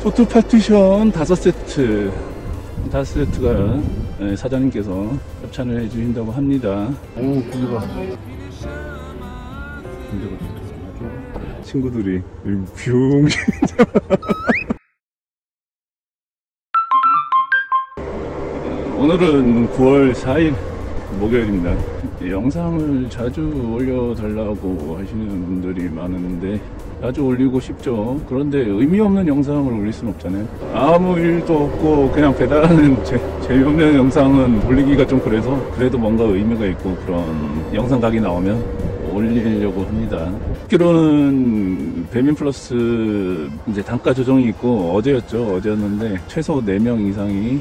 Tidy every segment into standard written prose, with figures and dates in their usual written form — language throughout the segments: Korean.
포트 파티션 5세트, 5세트가 사장님께서 협찬을 해주신다고 합니다. 오, 고기가 친구들이 뷰 오늘은 9월 4일 목요일입니다. 영상을 자주 올려달라고 하시는 분들이 많은데 자주 올리고 싶죠. 그런데 의미 없는 영상을 올릴 수는 없잖아요. 아무 일도 없고 그냥 배달하는 재미없는 영상은 올리기가 좀 그래도 뭔가 의미가 있고 그런 영상각이 나오면 올리려고 합니다. 듣기로는 배민 플러스 이제 단가 조정이 있고 어제였는데 최소 4명 이상이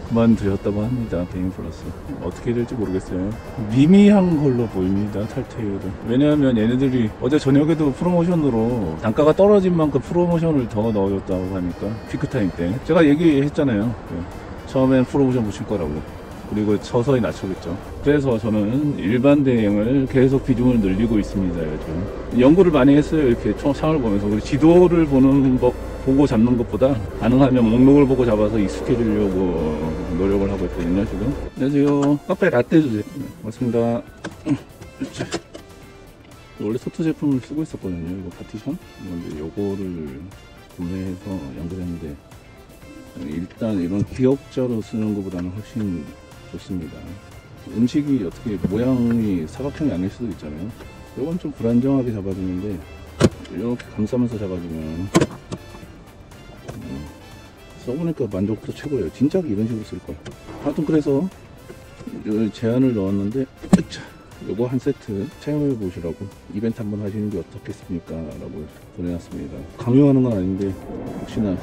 그만두셨다고 합니다. 배민 플러스 어떻게 될지 모르겠어요. 미미한 걸로 보입니다. 탈퇴율은. 왜냐하면 얘네들이 어제 저녁에도 프로모션으로 단가가 떨어진 만큼 프로모션을 더 넣어줬다고 하니까 피크타임 때 제가 얘기했잖아요. 처음엔 프로모션 붙일 거라고. 그리고 서서히 낮추겠죠. 그래서 저는 일반 대행을 계속 비중을 늘리고 있습니다. 요즘 연구를 많이 했어요. 이렇게 상을 보면서. 그리고 지도를 보고 잡는 것보다 가능하면 목록을 보고 잡아서 익숙해지려고 노력을 하고 있거든요. 지금. 안녕하세요. 카페 라떼 주세요. 고맙습니다. 원래 소트 제품을 쓰고 있었거든요. 이거 파티션. 근데 요거를 구매해서 연결했는데 일단 이런 기역자로 쓰는 것보다는 훨씬 좋습니다. 음식이 어떻게 모양이 사각형이 아닐 수도 있잖아요. 이건 좀 불안정하게 잡아주는데 이렇게 감싸면서 잡아주면 써보니까 만족도 최고예요. 진작 이런 식으로 쓸걸. 하여튼 그래서 제안을 넣었는데 요거 한 세트 체험해 보시라고 이벤트 한번 하시는 게 어떻겠습니까? 라고 보내놨습니다. 강요하는 건 아닌데 혹시나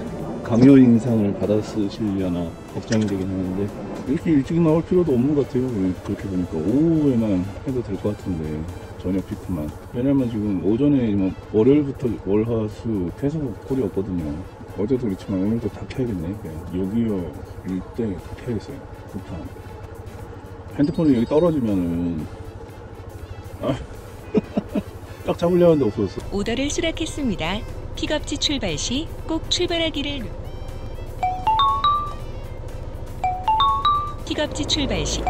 강요 인상을 받아 쓰시려나 걱정이 되긴 하는데 이렇게 일찍 나올 필요도 없는 것 같아요. 그렇게 보니까 오후에만 해도 될 것 같은데 저녁 피크만. 왜냐면 지금 오전에 뭐 월요일부터 월화수 계속 콜이 없거든요. 어제도 그렇지만 오늘도 다 켜야겠네. 여기요 일대 다 켜야겠어요. 급한 핸드폰이 여기 떨어지면은 딱 잡으려 하는데 없어졌어. 오더를 수락했습니다. 픽업지 출발 시 꼭 출발하기를. 픽업지 출발 시.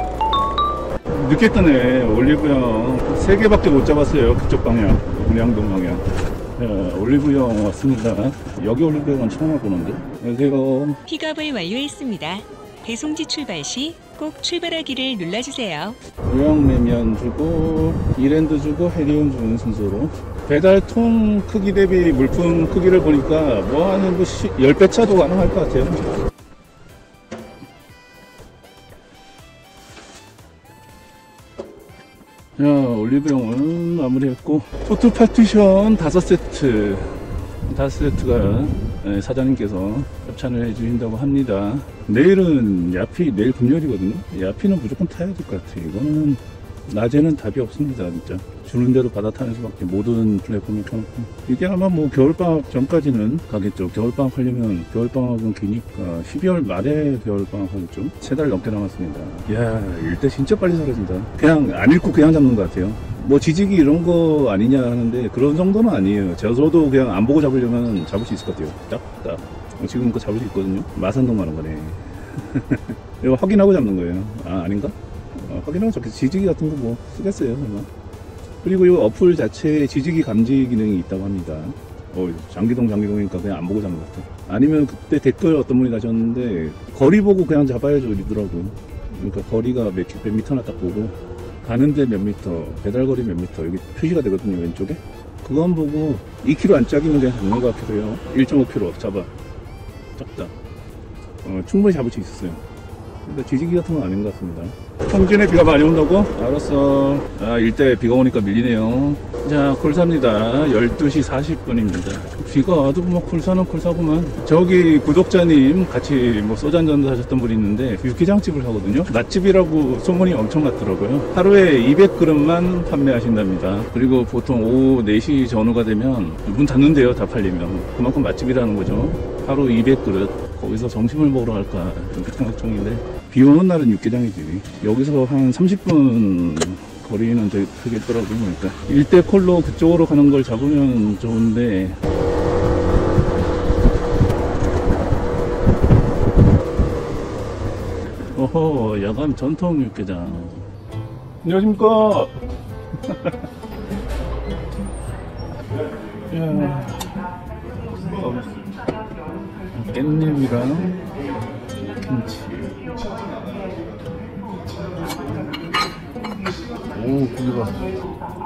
늦게 뜨네. 올리브영 3개밖에 못 잡았어요. 그쪽 방향, 문양동 방향. 올리브영 왔습니다. 여기 올리브영은 처음 와보는데. 안녕하세요. 픽업을 완료했습니다. 배송지 출발 시 꼭 출발하기를 눌러주세요. 모양내면 주고 이랜드 주고 헤리움 주는 순서로. 배달통 크기 대비 물품 크기를 보니까 뭐 하는 10배 차도 가능할 것 같아요. 자, 올리브영은 마무리했고 포트 파티션 5세트가 사장님께서 협찬을 해주신다고 합니다. 내일은 내일 금요일이거든요. 야피는 무조건 타야 될 것 같아요. 이거는 낮에는 답이 없습니다. 진짜 주는 대로 받아타는 수밖에. 모든 플랫폼을 켜놓고 이게 아마 뭐 겨울방학 전까지는 가겠죠. 겨울방학 하려면 겨울방학은 기니까 12월 말에 겨울방학 하겠죠. 3달 넘게 남았습니다. 이야, 일대 진짜 빨리 사라진다. 그냥 안 읽고 그냥 잡는 것 같아요. 뭐 지지기 이런 거 아니냐 하는데 그런 정도는 아니에요. 저도 그냥 안 보고 잡으려면 잡을 수 있을 것 같아요. 딱 지금 거 잡을 수 있거든요. 마산동 가는 거네. 이거 확인하고 잡는 거예요. 아닌가? 확인하고 잡겠지. 지지기 같은 거 뭐 쓰겠어요 설마. 그리고 이 어플 자체에 지지기 감지 기능이 있다고 합니다. 장기동이니까 그냥 안 보고 잡는 것 같아. 아니면 그때 댓글 어떤 분이 다셨는데 거리 보고 그냥 잡아야죠 이러더라고. 그러니까 거리가 몇 미터나 딱 보고 가는데 몇 미터, 배달거리 몇 미터 여기 표시가 되거든요. 왼쪽에. 그건 보고 2kg 안짝이면 그냥 잡는 것 같기도 해요. 1.5kg 잡아. 작다. 충분히 잡을 수 있었어요. 근데 지지기 같은 건 아닌 것 같습니다. 성진에 비가 많이 온다고? 알았어. 일대 비가 오니까 밀리네요. 자, 콜사입니다. 12시 40분입니다. 비가 와도 뭐 콜사는 콜사구만. 저기 구독자님 같이 뭐 소주 한잔도 하셨던 분이 있는데 육개장집을 하거든요. 맛집이라고 소문이 엄청 났더라고요. 하루에 200그릇만 판매하신답니다. 그리고 보통 오후 4시 전후가 되면 문 닫는데요. 다 팔리면. 그만큼 맛집이라는 거죠. 하루 200그릇. 거기서 점심을 먹으러 갈까 생각 중인데 비 오는 날은 육개장이지. 여기서 한 30분 거리는 되겠더라고요. 그러니까 일대 콜로 그쪽으로 가는 걸 잡으면 좋은데 오호, 야간 전통 육개장. 안녕하십니까. 이야. 깻잎이랑 김치. 오, 고기가.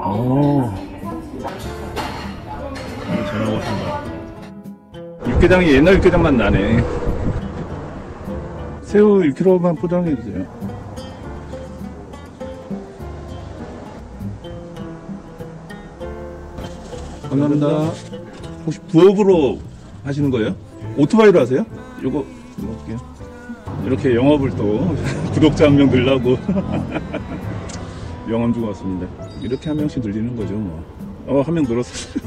오. 잘 먹었습니다. 육개장이 옛날 육개장 맛 나네. 새우 1kg만 포장해주세요. 감사합니다. 혹시 부업으로 하시는 거예요? 오토바이로 하세요? 요거 넣을게요. 이렇게 영업을 또 구독자 한 명 늘라고 명함 주고 왔습니다. 이렇게 한 명씩 늘리는 거죠 뭐. 한 명 늘었어요.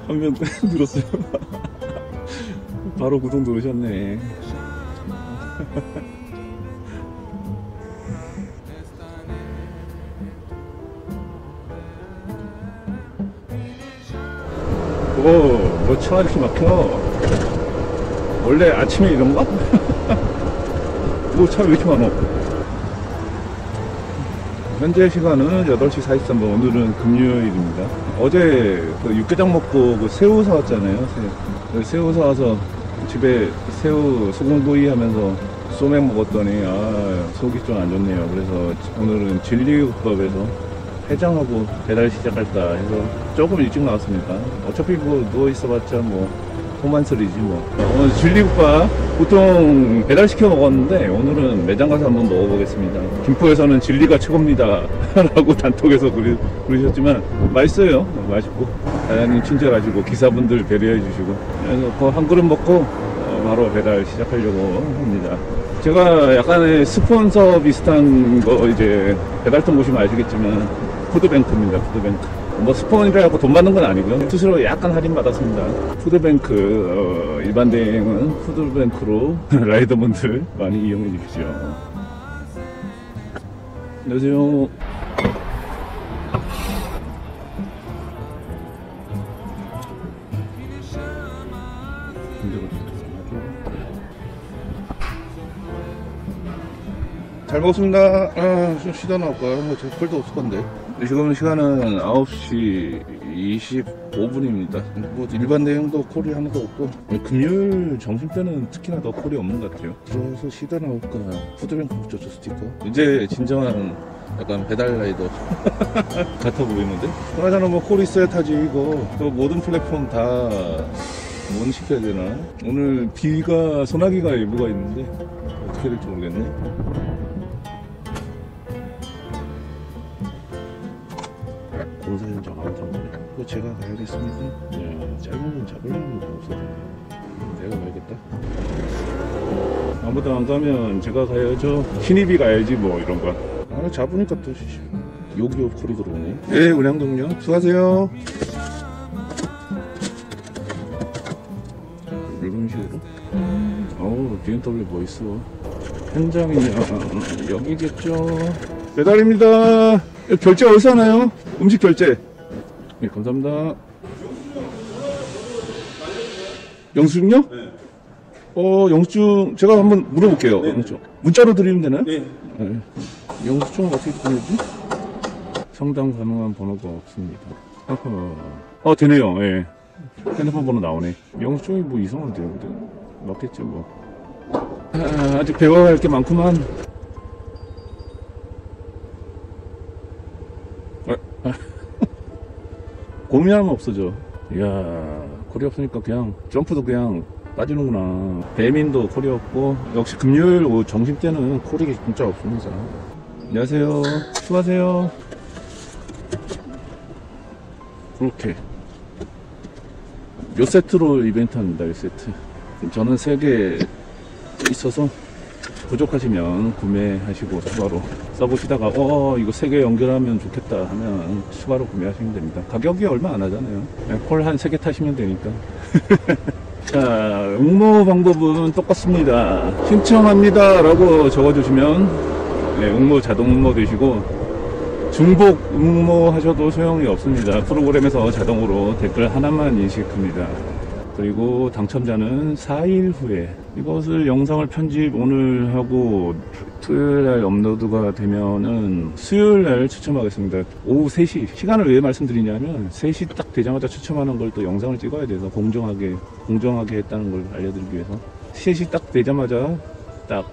한 명 늘었어요. 바로 구독 누르셨네. 오, 뭐 차가 이렇게 막혀. 원래 아침에 이런가? 뭐 차 왜 이렇게 많어? 현재 시간은 8시 43분. 오늘은 금요일입니다. 어제 그 육개장 먹고 그 새우 사왔잖아요. 새우 사와서 집에 새우 소금구이 하면서 소맥 먹었더니 속이 좀 안 좋네요. 그래서 오늘은 진리국밥에서 해장하고 배달 시작할까 해서 조금 일찍 나왔습니다. 어차피 뭐 누워있어봤자 뭐 소만스리지 뭐. 오늘 진리국밥 보통 배달 시켜 먹었는데 오늘은 매장 가서 한번 먹어보겠습니다. 김포에서는 진리가 최고입니다 라고 단톡에서 그러셨지만 맛있어요. 맛있고 사장님 친절하시고 기사분들 배려해 주시고, 그래서 그 한 그릇 먹고 바로 배달 시작하려고 합니다. 제가 약간의 스폰서 비슷한 거 이제 배달통 보시면 아시겠지만 푸드뱅크입니다. 푸드뱅크. 뭐 스폰이라 하고 돈 받는 건 아니고요. 스스로 약간 할인 받았습니다. 푸드뱅크 일반 대행은 푸드뱅크로 라이더분들 많이 이용해 주십시오. 안녕하세요. 잘 먹었습니다. 좀 쉬다 나올까요? 저 콜도 없을 건데. 지금 시간은 9시 25분입니다. 뭐 일반 대행도 콜이 하나도 없고, 금요일 점심때는 특히나 더 콜이 없는 것 같아요. 들어와서 쉬다 나올까. 푸드뱅크 붙였죠, 스티커. 이제 진정한 약간 배달 라이더 같아 보이는데? 그나저나 뭐 콜 있어야 타지 이거. 또 모든 플랫폼 다 뭔 시켜야 되나? 오늘 비가 소나기가 일부가 있는데 어떻게 될지 모르겠네. 공사 현장 아무튼 그거 제가 가야겠습니다. 짧은 건 잡으려는 게 없어서 내가 가야겠다. 아무도 안 가면 제가 가야죠. 신입이 가야지 뭐 이런 거. 잡으니까 또 요기요 콜이 들어오네. 네, 운양동요. 수고하세요. 이런 식으로. BMW 뭐 있어? 현장이면 여기겠죠. 배달입니다. 결제 어디서 하나요? 음식 결제. 네, 감사합니다. 영수증요? 네. 영수증 제가 한번 물어볼게요. 네. 영수증. 문자로 드리면 되나요? 네. 네. 영수증 어떻게 보내지? 상담 가능한 번호가 없습니다. 되네요. 예. 네. 핸드폰 번호 나오네. 영수증이 뭐 이상한데요? 맞겠죠 뭐. 아직 배워야 할 게 많구만. 고민하면 없어져. 이야, 콜이 없으니까 그냥 점프도 그냥 빠지는구나. 배민도 콜이 없고, 역시 금요일 오후 점심때는 콜이 진짜 없습니다. 안녕하세요. 수고하세요. 그렇게 요 세트로 이벤트 합니다. 요 세트. 저는 3개 있어서 부족하시면 구매하시고 추가로 써보시다가 이거 3개 연결하면 좋겠다 하면 추가로 구매하시면 됩니다. 가격이 얼마 안 하잖아요. 콜 한 3개 타시면 되니까. 자, 응모 방법은 똑같습니다. 신청합니다 라고 적어주시면 응모 자동 응모 되시고, 중복 응모 하셔도 소용이 없습니다. 프로그램에서 자동으로 댓글 하나만 인식합니다. 그리고 당첨자는 4일 후에. 이것을 영상을 편집 오늘 하고 토요일 날 업로드가 되면은 수요일 날 추첨하겠습니다. 오후 3시. 시간을 왜 말씀드리냐면 3시 딱 되자마자 추첨하는 걸 또 영상을 찍어야 돼서 공정하게 했다는 걸 알려드리기 위해서 3시 딱 되자마자 딱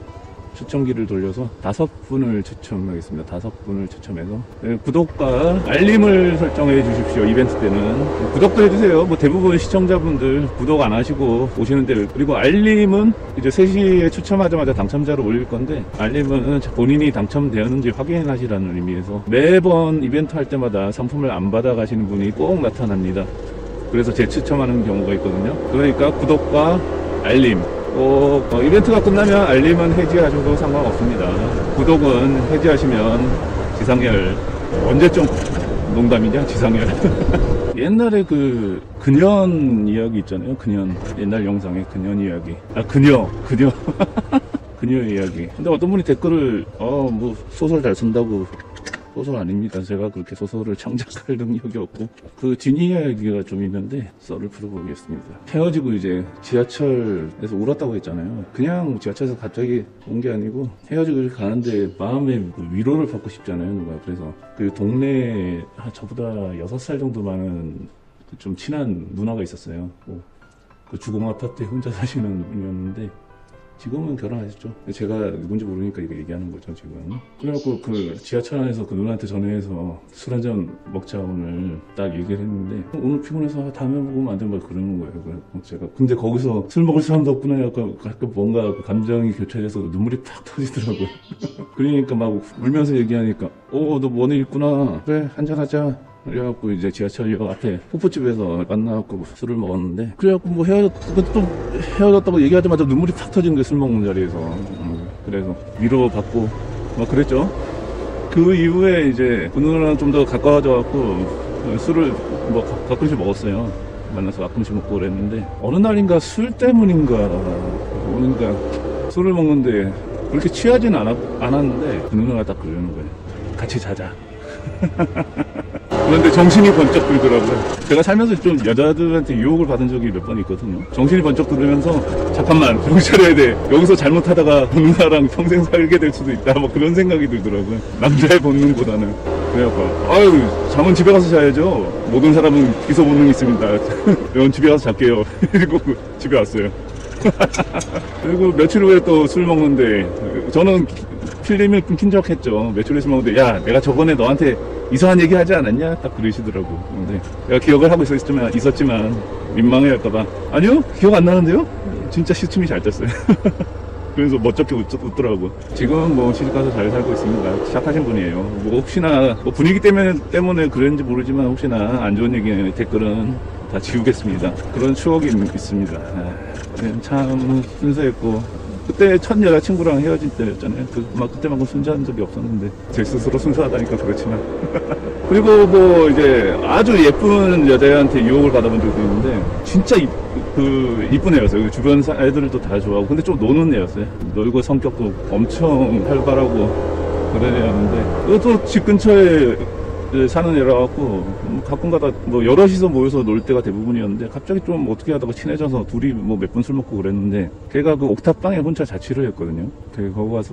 추첨기를 돌려서 5분을 추첨하겠습니다. 5분을 추첨해서 구독과 알림을 설정해 주십시오. 이벤트 때는 구독도 해주세요. 뭐 대부분 시청자분들 구독 안 하시고 오시는데, 그리고 알림은 이제 3시에 추첨하자마자 당첨자를 올릴 건데, 알림은 본인이 당첨되었는지 확인하시라는 의미에서 매번 이벤트 할 때마다 상품을 안 받아 가시는 분이 꼭 나타납니다. 그래서 재추첨하는 경우가 있거든요. 그러니까 구독과 알림, 이벤트가 끝나면 알림은 해지하셔도 상관없습니다. 구독은 해지하시면 지상열, 언제쯤 농담이냐 지상열. 옛날에 그 그년 이야기 있잖아요. 그년, 옛날 영상에 그년 이야기. 그녀 그녀 이야기. 근데 어떤 분이 댓글을 뭐 소설 잘 쓴다고. 소설 아닙니다. 제가 그렇게 소설을 창작할 능력이 없고, 그 뒷이야기가 좀 있는데 썰을 풀어보겠습니다. 헤어지고 이제 지하철에서 울었다고 했잖아요. 그냥 지하철에서 갑자기 온 게 아니고 헤어지고 이렇게 가는데 마음에 위로를 받고 싶잖아요, 누가. 그래서 그 동네에 저보다 6살 정도 많은 좀 친한 누나가 있었어요. 그 주공 아파트에 혼자 사시는 분이었는데 지금은 결혼하셨죠. 제가 누군지 모르니까 이거 얘기하는 거죠, 지금. 그래갖고 그 지하철 안에서 그 누나한테 전화해서 술 한잔 먹자 오늘 딱 얘기를 했는데, 오늘 피곤해서 다음에 먹으면 안 되는 말 그러는 거예요. 그래갖고 제가 근데 거기서 술 먹을 사람도 없구나 약간 뭔가 감정이 교차돼서 눈물이 팍 터지더라고요. 그러니까 막 울면서 얘기하니까 너 뭐네 있구나. 그래 한잔 하자. 그래갖고 이제 지하철역 앞에 호프집에서 만나갖고 술을 먹었는데, 그래갖고 뭐 헤어졌다고 얘기하자마자 눈물이 팍 터지는 게 술 먹는 자리에서. 그래서 위로받고 막 그랬죠. 그 이후에 이제 그 누나랑 좀 더 가까워져갖고 술을 뭐 가끔씩 먹었어요. 만나서 가끔씩 먹고 그랬는데, 어느 날인가 술 때문인가 술을 먹는데 그렇게 취하진 않았는데 그 누나가 딱 그러는 거예요. 같이 자자. 그런데 정신이 번쩍 들더라고요. 제가 살면서 좀 여자들한테 유혹을 받은 적이 몇 번 있거든요. 정신이 번쩍 들으면서 잠깐만 정신 차려야 돼. 여기서 잘못하다가 누나랑 평생 살게 될 수도 있다. 뭐 그런 생각이 들더라고요. 남자의 본능보다는. 그래갖고 잠은 집에 가서 자야죠. 모든 사람은 기소 본능이 있습니다. 전 집에 가서 잘게요. 그리고 집에 왔어요. 그리고 며칠 후에 또 술 먹는데, 저는 필름을 끊긴 적 했죠. 며칠 후에 술 먹는데, 야 내가 저번에 너한테 이상한 얘기 하지 않았냐? 딱 그러시더라고. 근데 내가 기억을 하고 있었지만 민망해 할까봐, 아니요 기억 안 나는데요? 진짜 시침이 잘 떴어요. 그래서 멋쩍게 웃더라고. 지금은 뭐 시집가서 잘 살고 있습니다. 시작하신 분이에요. 뭐 혹시나 뭐 분위기 때문에 그랬는지 모르지만, 혹시나 안 좋은 얘기 댓글은 다 지우겠습니다. 그런 추억이 있습니다. 참 순수했고, 그때 첫 여자친구랑 헤어질 때였잖아요. 그때만큼 순수한 적이 없었는데, 제 스스로 순수하다니까 그렇지만. 그리고 뭐 이제 아주 예쁜 여자한테 유혹을 받아본 적도 있는데, 진짜 이쁜 애였어요. 주변 애들도 다 좋아하고, 근데 좀 노는 애였어요. 놀고 성격도 엄청 활발하고 그런 애였는데, 그것도 집 근처에 사는 애라 갖고 가끔가다 뭐 여럿이서 모여서 놀 때가 대부분이었는데, 갑자기 좀 어떻게 하다가 친해져서 둘이 뭐 몇 번 술 먹고 그랬는데, 걔가 그 옥탑방에 혼자 자취를 했거든요.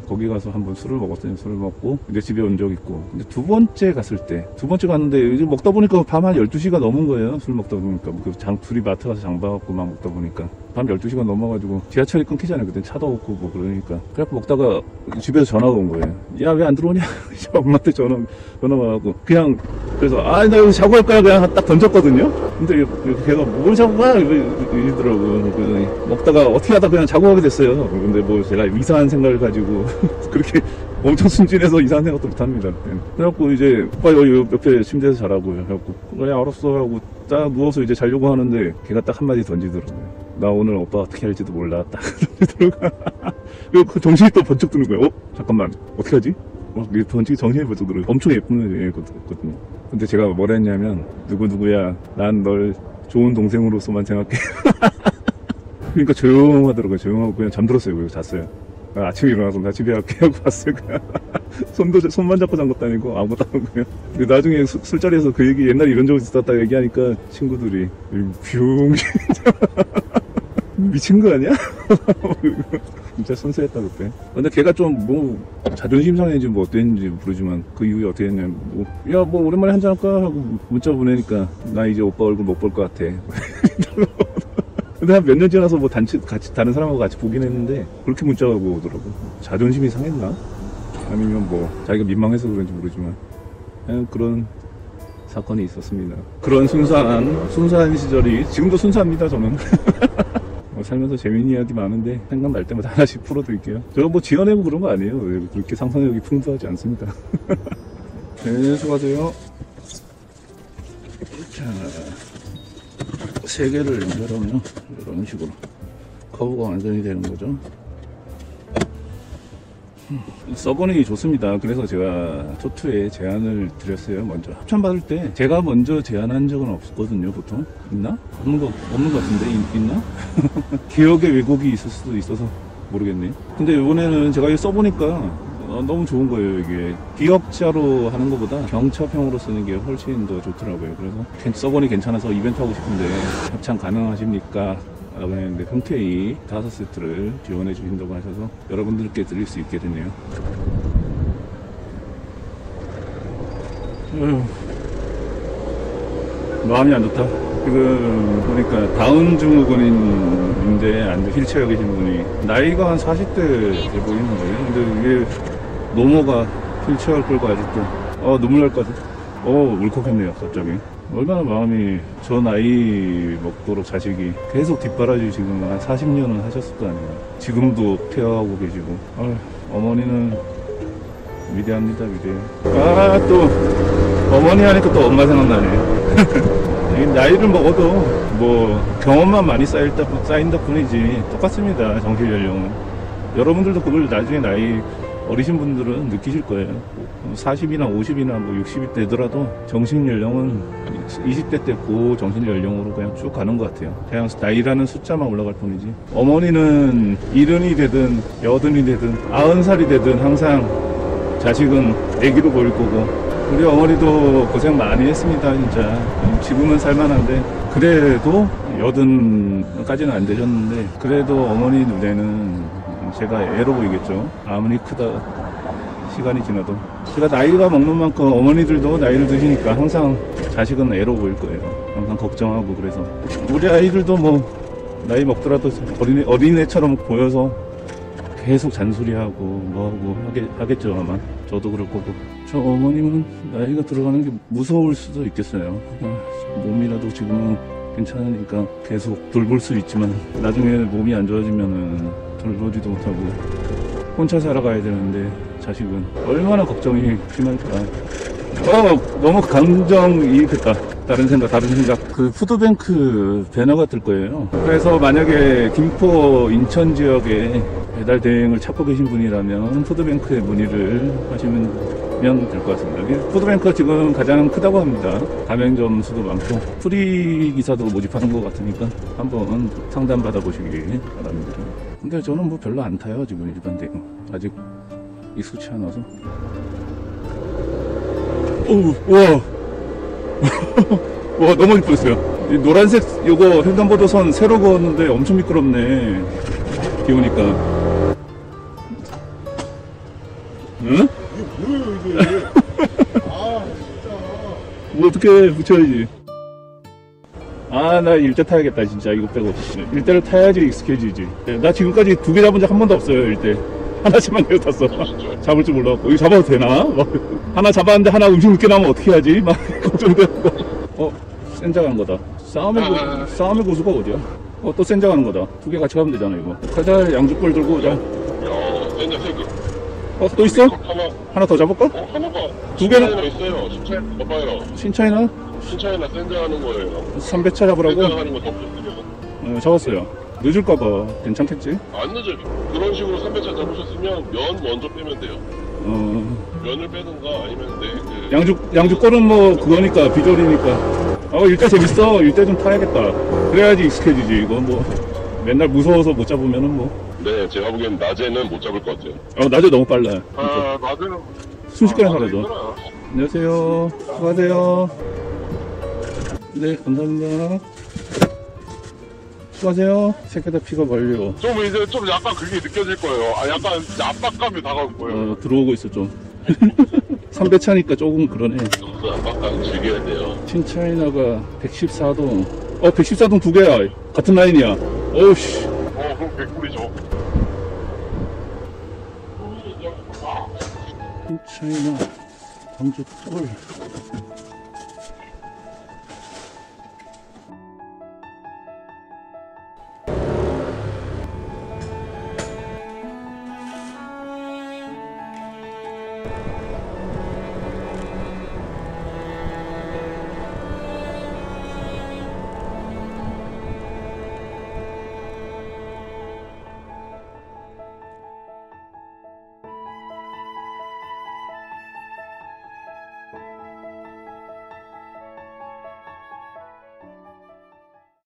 거기 가서 한번 술을 먹었어요. 술을 먹고 이제 집에 온 적 있고. 근데 두 번째 갔는데 이제 먹다 보니까 밤 한 12시가 넘은 거예요. 술 먹다 보니까 둘이 마트 가서 장 봐갖고 막 먹다 보니까 밤 12시가 넘어가지고 지하철이 끊기잖아요. 그때 차도 없고 뭐 그러니까. 그래갖고 먹다가 집에서 전화가 온 거예요. 야 왜 안 들어오냐? 엄마한테 전화 와갖고 그냥, 그래서 나 여기 자고 갈 거야 그냥 딱 던졌거든요. 근데 걔가 뭘 자고 가? 이러더라고. 그러더니 먹다가 어떻게 하다 그냥 자고 가게 됐어요. 근데 뭐 제가 이상한 생각을 가지고 그렇게 엄청 순진해서 이상한 생각도 못합니다. 그래갖고 이제 오빠 여기 옆에 침대에서 자라고 해갖고 그래 알았어 하고 딱 누워서 이제 자려고 하는데, 걔가 딱 한마디 던지더라고요. 나 오늘 오빠 어떻게 할지도 몰라. 딱 던지더라고요. 그리고 정신이 또 번쩍 드는 거예요. 잠깐만 어떻게 하지? 정신이 번쩍 들어요. 엄청 예쁜 애거든요. 근데 제가 뭐라 했냐면, 누구야, 난 널 좋은 동생으로서만 생각해. 그러니까 조용하더라고요. 조용하고 그냥 잠들었어요. 그리고 잤어요. 아침에 일어나서 나 집에 갈게 하고 왔을 거야. 손만 잡고 잔 것도 아니고 아무것도 안 하고 그냥. 근데 나중에 술자리에서 그 얘기 옛날에 이런 적 있었다 얘기하니까 친구들이 뷰 미친 거 아니야? 진짜 순수했다 그때. 근데 걔가 좀 뭐 자존심 상했는지 뭐 어땠는지 모르지만 그 이후에 어떻게 했냐면 야 뭐 오랜만에 한잔 할까 하고 문자 보내니까 나 이제 오빠 얼굴 못 볼 것 같아. 근데 한 몇 년 지나서 뭐 같이 다른 사람하고 같이 보긴 했는데 그렇게 문자가 오더라고. 자존심이 상했나? 아니면 뭐 자기가 민망해서 그런지 모르지만 그냥 그런 사건이 있었습니다. 그런 순수한 시절이 지금도 순수합니다 저는. 살면서 재밌는 이야기 많은데 생각날 때마다 하나씩 풀어드릴게요. 제가 뭐 지어내고 그런 거 아니에요. 그렇게 상상력이 풍부하지 않습니다. 네, 수고하세요. 자, 3개를 열으면 이런 식으로 커브가 완성이 되는 거죠. 서버닝이 좋습니다. 그래서 제가 초투에 제안을 드렸어요. 먼저 합참 받을 때 제가 먼저 제안한 적은 없었거든요. 보통 있나? 없는 것 같은데 있나? 기억에 왜곡이 있을 수도 있어서 모르겠네요. 근데 이번에는 제가 이거 써보니까 너무 좋은 거예요. 이게 기억자로 하는 것보다 경첩형으로 쓰는 게 훨씬 더 좋더라고요. 그래서 서버닝 괜찮아서 이벤트 하고 싶은데 합참 가능하십니까? 라고 했는데 흔쾌히 5세트를 지원해 주신다고 하셔서 여러분들께 드릴 수 있게 됐네요. 마음이 안 좋다. 지금 보니까 다운 증후군인데 휠체어 계신 분이 나이가 한 40대 돼 보이는데 근데 이게 노모가 휠체어를 끌고 아직도 눈물 날 것 같아. 울컥했네요 갑자기. 얼마나 마음이 저 나이 먹도록 자식이 계속 뒷바라지 지금 한 40년은 하셨을 거 아니에요. 지금도 케어하고 계시고. 어머니는 위대합니다. 위대해요. 또 어머니 하니까 또 엄마 생각나네. 나이를 먹어도 뭐 경험만 많이 쌓인다 뿐이지 똑같습니다. 정신 연령은. 여러분들도 그걸 나중에 나이 어리신 분들은 느끼실 거예요. 40이나 50이나 뭐 60이 되더라도 정신연령은 20대 때 그 정신연령으로 그냥 쭉 가는 것 같아요. 그냥 나이라는 숫자만 올라갈 뿐이지. 어머니는 70이 되든 80이 되든 90살이 되든 항상 자식은 애기로 보일 거고 우리 어머니도 고생 많이 했습니다. 진짜 지금은 살만한데 그래도 80까지는 안 되셨는데 그래도 어머니 눈에는 제가 애로 보이겠죠. 아무리 크다 시간이 지나도. 제가 나이가 먹는 만큼 어머니들도 나이를 드시니까 항상 자식은 애로 보일 거예요. 항상 걱정하고. 그래서 우리 아이들도 뭐 나이 먹더라도 어린애처럼 보여서 계속 잔소리하고 뭐하고 하겠죠. 아마 저도 그럴 거고. 저 어머님은 나이가 들어가는 게 무서울 수도 있겠어요. 몸이라도 지금은 괜찮으니까 계속 돌볼 수 있지만 나중에 몸이 안 좋아지면은 돌보지도 못하고 혼자 살아가야 되는데 자식은 얼마나 걱정이 심할까. 너무 감정이입했다. 다른 생각. 그 푸드뱅크 배너가 뜰 거예요. 그래서 만약에 김포 인천 지역에 배달 대행을 찾고 계신 분이라면 푸드뱅크에 문의를 하시면 될 것 같습니다. 푸드뱅크가 지금 가장 크다고 합니다. 가맹점 수도 많고 프리 기사도 모집하는 것 같으니까 한번 상담 받아보시기 바랍니다. 근데 저는 뭐 별로 안 타요. 지금 일반 대행 아직 익숙치 않아서. 와 너무 이뻤어요. 이 노란색 요거 횡단보도선 새로 그었는데 엄청 미끄럽네. 비 오니까. 응? 이게 뭐예요 이게? 진짜. 뭐 어떻게 붙여야지. 나 일대 타야겠다 진짜. 이거 빼고 일대를 타야지 익숙해지지. 나 지금까지 2개 잡은 적 한 번도 없어요. 일대 하나씩만 내어 탔어. 잡을 줄 몰라갖고. 이거 잡아도 되나? 막 하나 잡았는데 하나 음식 늦게 나오면 어떻게 하지? 막 걱정되고. 센작하는 거다. 싸움의 고수가 어디야? 또 센작하는 거다. 2개 같이 가면 되잖아 이거. 가자. 양주볼 들고 오자. 센자 3개. 또 있어? 하나 더 잡을까? 하나가 2개는 있어요. 신차이나 봐봐요. 신차이나 센자 하는 거예요. 3배차 잡으라고? 센자 하는 거 덮었어요. 잡았어요. 늦을까봐 괜찮겠지? 안 늦어요. 그런 식으로 3배차 잡으셨으면 면 먼저 빼면 돼요. 면을 빼든가 아니면 양주 꼴은 뭐 그거니까 비절이니까. 일대 재밌어. 일대 좀 타야겠다. 그래야지 익숙해지지. 이거 뭐 맨날 무서워서 못 잡으면은 뭐 네, 제가 보기엔 낮에는 못 잡을 것 같아요. 낮에 너무 빨라요. 낮에는 순식간에 낮에 사라져. 힘들어요. 안녕하세요. 수고하세요. 네, 감사합니다. 수고하세요. 세 개 다 픽업 완료. 좀 이제 좀 약간 그게 느껴질 거예요. 약간 이제 압박감이 다가올 거예요. 들어오고 있어, 좀. 3배 차니까 조금 그러네. 그 압박감 즐겨야 돼요. 신차이나가 114동. 114동 두 개야. 같은 라인이야. 어우씨. 그럼 개꿀이죠. 신차이나 광주 톨.